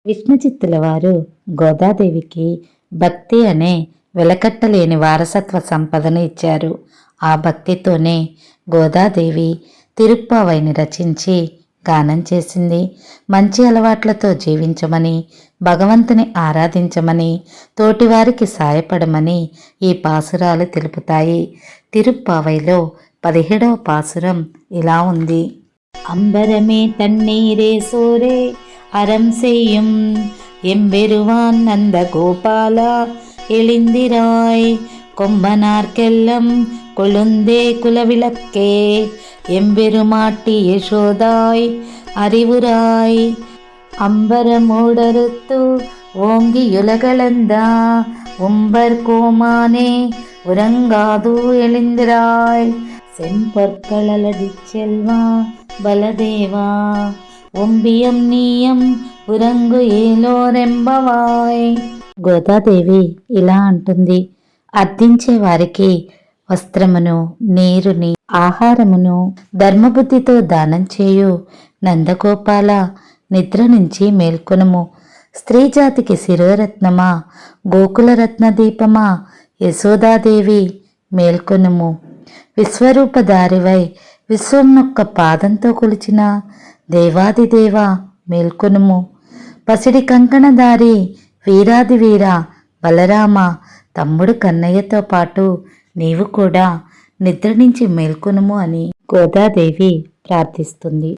విష్ణుచిత్తుల వారు గోదాదేవికి భక్తి అనే వెలకట్టలేని వారసత్వ సంపదను ఇచ్చారు. ఆ భక్తితోనే గోదాదేవి తిరుప్పావైని రచించి గానం చేసింది. మంచి అలవాట్లతో జీవించమని, భగవంతుని ఆరాధించమని, తోటివారికి సాయపడమని ఈ పాసురాలు తెలుపుతాయి. తిరుప్పావైలో 17వ పాసురం ఇలా ఉంది. అంబరమే తన్నీరే సోరే அறம் செய்யும் எம்பெருவான் நந்த கோபாலா எளிந்திராய் கொம்பனார்க்கெல்லம் கொழுந்தே குலவிளக்கே எம்பெருமாட்டி யசோதாய் அறிவுராய் அம்பரமோடறுத்து ஓங்கியுலகளந்தா உம்பர் கோமானே உறங்காது எளிந்திராய் செம்பொற்களலடிச் செல்வா பலதேவா ఒంబియం నీయం ఉరంగు ఏలోరెంబవాయ్. గోదాదేవి ఇలా అంటుంది. అర్థించే వారికి వస్త్రమును, నీరుని, ఆహారమును ధర్మబుద్ధితో దానం చేయు నందగోపాల, నిద్ర నుంచి మేల్కొనుము. స్త్రీ జాతికి శిరోరత్నమా, గోకులరత్న దీపమా, యశోదాదేవి మేల్కొనుము. విశ్వరూపధారివై విశ్వంనొక్క పాదంతో కొలిచిన దేవాదిదేవ మేల్కొనుము. పసిడి కంకణధారి వీరాది వీర బలరామ, తమ్ముడు కన్నయ్యతో పాటు నీవు కూడా నిద్ర నుంచి మేల్కొనుము అని గోదాదేవి ప్రార్థిస్తుంది.